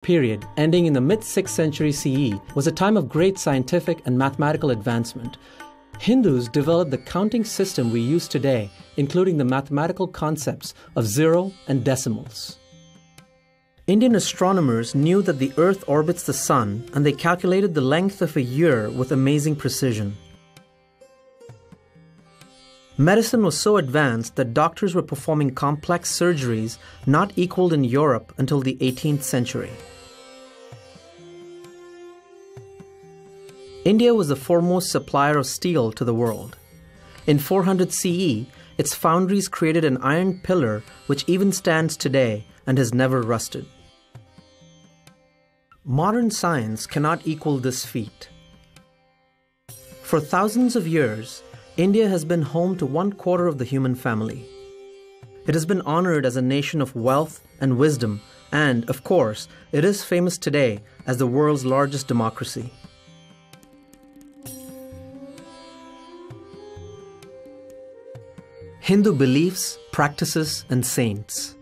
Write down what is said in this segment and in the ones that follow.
period, ending in the mid-6th century CE, was a time of great scientific and mathematical advancement. Hindus developed the counting system we use today, including the mathematical concepts of zero and decimals. Indian astronomers knew that the Earth orbits the Sun, and they calculated the length of a year with amazing precision. Medicine was so advanced that doctors were performing complex surgeries not equaled in Europe until the 18th century. India was the foremost supplier of steel to the world. In 400 CE, its foundries created an iron pillar which even stands today and has never rusted. Modern science cannot equal this feat. For thousands of years, India has been home to 1/4 of the human family. It has been honored as a nation of wealth and wisdom, and, of course, it is famous today as the world's largest democracy. Hindu beliefs, practices, and saints.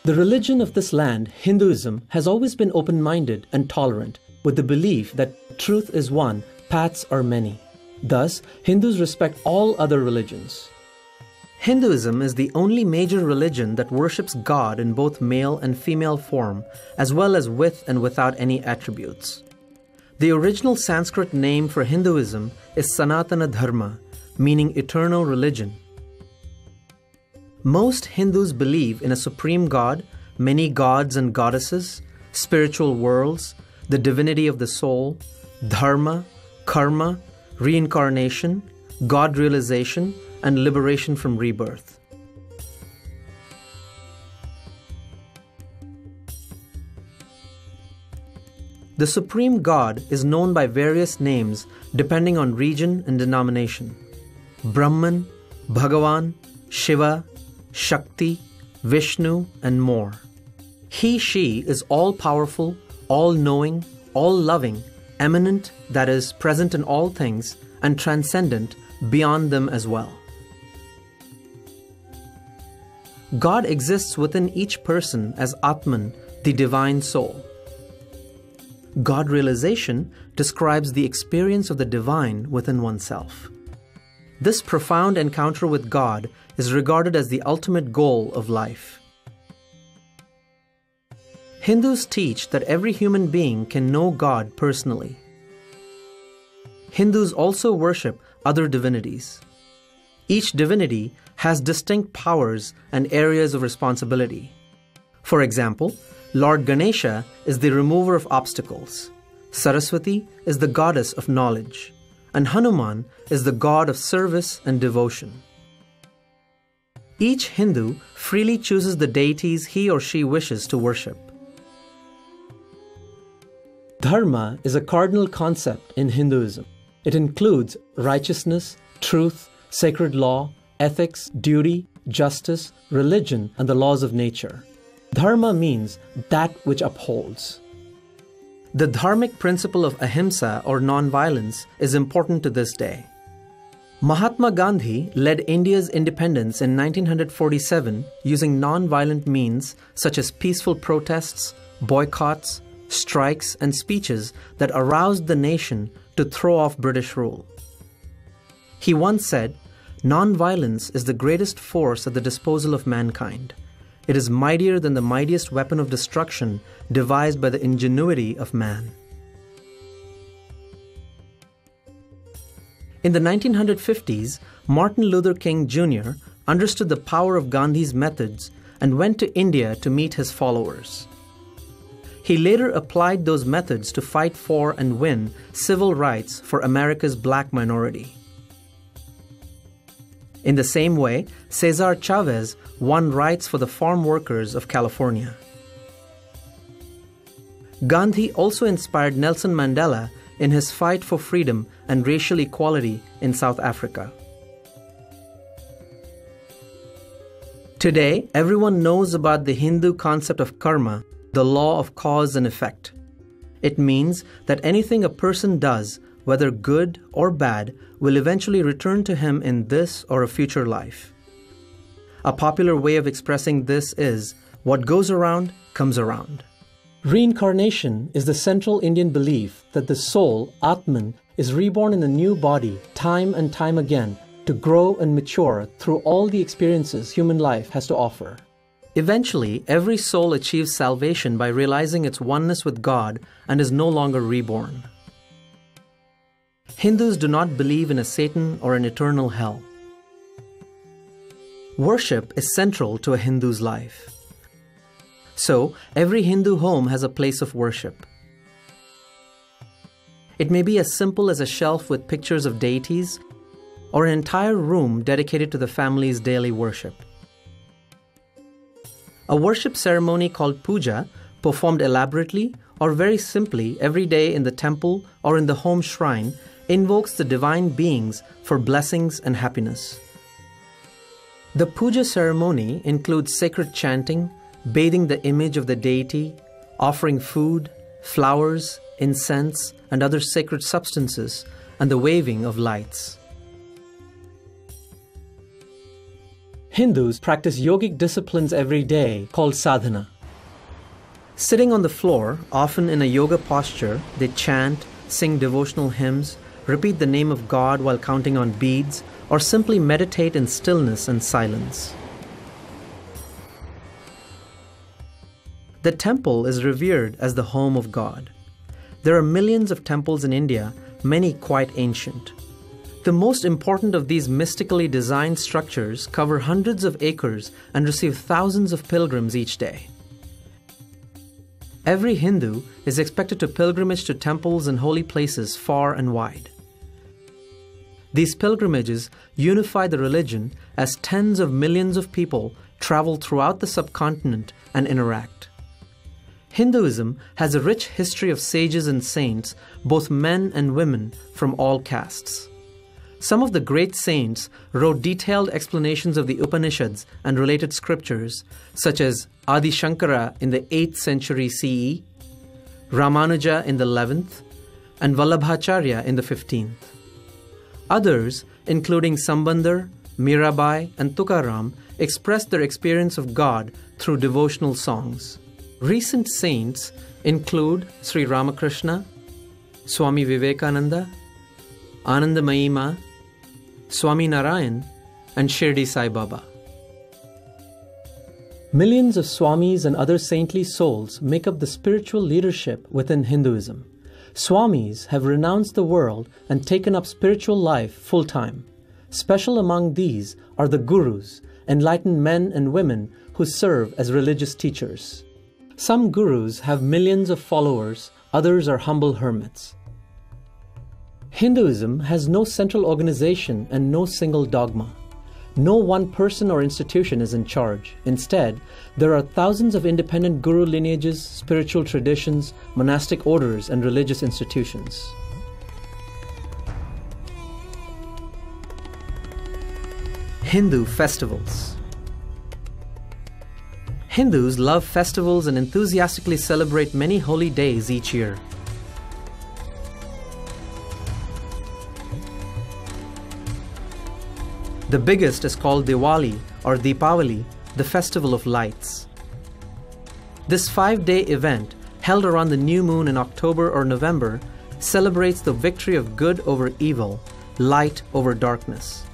The religion of this land, Hinduism, has always been open-minded and tolerant, with the belief that truth is one, paths are many. Thus, Hindus respect all other religions. Hinduism is the only major religion that worships God in both male and female form, as well as with and without any attributes. The original Sanskrit name for Hinduism is Sanatana Dharma, meaning eternal religion. Most Hindus believe in a supreme God, many gods and goddesses, spiritual worlds, the divinity of the soul, dharma, karma, reincarnation, God realization, and liberation from rebirth. The Supreme God is known by various names depending on region and denomination. Brahman, Bhagavan, Shiva, Shakti, Vishnu, and more. He/she is all-powerful, all-knowing, all-loving, eminent, that is, present in all things, and transcendent, beyond them as well. God exists within each person as Atman, the divine soul. God realization describes the experience of the divine within oneself. This profound encounter with God is regarded as the ultimate goal of life. Hindus teach that every human being can know God personally. Hindus also worship other divinities. Each divinity has distinct powers and areas of responsibility. For example, Lord Ganesha is the remover of obstacles, Saraswati is the goddess of knowledge, and Hanuman is the god of service and devotion. Each Hindu freely chooses the deities he or she wishes to worship. Dharma is a cardinal concept in Hinduism. It includes righteousness, truth, sacred law, ethics, duty, justice, religion, and the laws of nature. Dharma means that which upholds. The dharmic principle of ahimsa or non-violence is important to this day. Mahatma Gandhi led India's independence in 1947 using non-violent means such as peaceful protests, boycotts, strikes, and speeches that aroused the nation to throw off British rule. He once said, "Non-violence is the greatest force at the disposal of mankind. It is mightier than the mightiest weapon of destruction devised by the ingenuity of man." In the 1950s, Martin Luther King Jr. understood the power of Gandhi's methods and went to India to meet his followers. He later applied those methods to fight for and win civil rights for America's black minority. In the same way, Cesar Chavez won rights for the farm workers of California. Gandhi also inspired Nelson Mandela in his fight for freedom and racial equality in South Africa. Today, everyone knows about the Hindu concept of karma, the law of cause and effect. It means that anything a person does, whether good or bad, will eventually return to him in this or a future life. A popular way of expressing this is, What goes around comes around. Reincarnation is the central Indian belief that the soul, Atman, is reborn in a new body time and time again to grow and mature through all the experiences human life has to offer. Eventually, every soul achieves salvation by realizing its oneness with God and is no longer reborn. Hindus do not believe in a Satan or an eternal hell. Worship is central to a Hindu's life. So, every Hindu home has a place of worship. It may be as simple as a shelf with pictures of deities, or an entire room dedicated to the family's daily worship. A worship ceremony called puja, performed elaborately or very simply every day in the temple or in the home shrine, invokes the divine beings for blessings and happiness. The puja ceremony includes sacred chanting, bathing the image of the deity, offering food, flowers, incense, and other sacred substances, and the waving of lights. Hindus practice yogic disciplines every day called sadhana. Sitting on the floor, often in a yoga posture, they chant, sing devotional hymns, repeat the name of God while counting on beads, or simply meditate in stillness and silence. The temple is revered as the home of God. There are millions of temples in India, many quite ancient. The most important of these mystically designed structures cover hundreds of acres and receive thousands of pilgrims each day. Every Hindu is expected to pilgrimage to temples and holy places far and wide. These pilgrimages unify the religion as tens of millions of people travel throughout the subcontinent and interact. Hinduism has a rich history of sages and saints, both men and women from all castes. Some of the great saints wrote detailed explanations of the Upanishads and related scriptures, such as Adi Shankara in the 8th century CE, Ramanuja in the 11th, and Vallabhacharya in the 15th. Others, including Sambandar, Mirabai, and Tukaram, expressed their experience of God through devotional songs. Recent saints include Sri Ramakrishna, Swami Vivekananda, Anandamayi Ma, Swami Narayan, and Shirdi Sai Baba. Millions of Swamis and other saintly souls make up the spiritual leadership within Hinduism. Swamis have renounced the world and taken up spiritual life full-time. Special among these are the gurus, enlightened men and women who serve as religious teachers. Some gurus have millions of followers, others are humble hermits. Hinduism has no central organization and no single dogma. No one person or institution is in charge. Instead, there are thousands of independent guru lineages, spiritual traditions, monastic orders, and religious institutions. Hindu festivals. Hindus love festivals and enthusiastically celebrate many holy days each year. The biggest is called Diwali or Deepavali, the festival of lights. This 5-day event, held around the new moon in October or November, celebrates the victory of good over evil, light over darkness.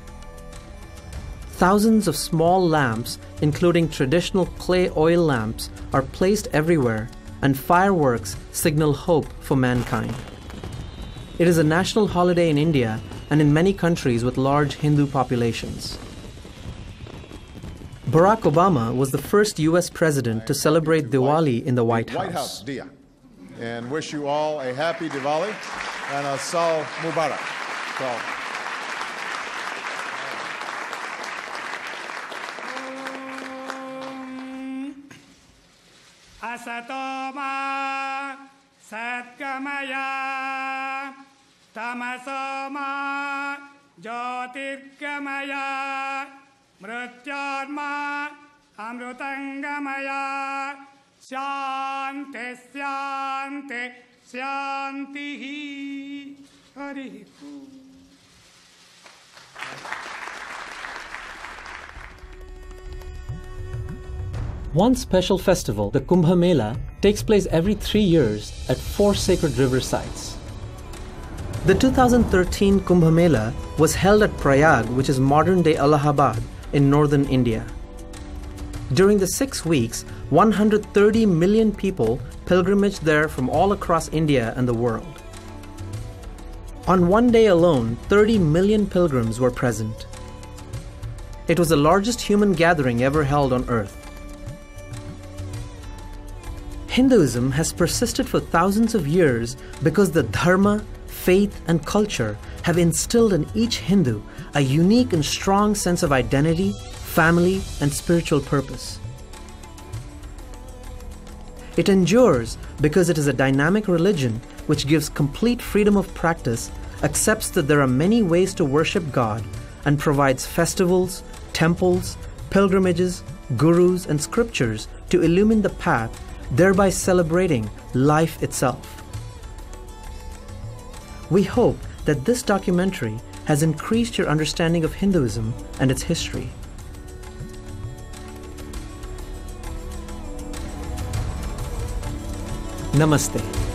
Thousands of small lamps, including traditional clay oil lamps, are placed everywhere, and fireworks signal hope for mankind. It is a national holiday in India and in many countries with large Hindu populations. Barack Obama was the first U.S. president to celebrate Diwali in the White House. And wish you all a happy Diwali and a Saal Mubarak. Asatoma Satkamaya Tamasoma Jyotirgamaya Mrityarma Amrutangamaya Shanti Shanti Shanti Hari. One special festival, the Kumbh Mela, takes place every 3 years at 4 sacred river sites. The 2013 Kumbh Mela was held at Prayag, which is modern-day Allahabad, in northern India. During the 6 weeks, 130 million people pilgrimaged there from all across India and the world. On one day alone, 30 million pilgrims were present. It was the largest human gathering ever held on earth. Hinduism has persisted for thousands of years because the dharma, faith, and culture have instilled in each Hindu a unique and strong sense of identity, family, and spiritual purpose. It endures because it is a dynamic religion which gives complete freedom of practice, accepts that there are many ways to worship God, and provides festivals, temples, pilgrimages, gurus, and scriptures to illumine the path, thereby celebrating life itself. We hope that this documentary has increased your understanding of Hinduism and its history. Namaste.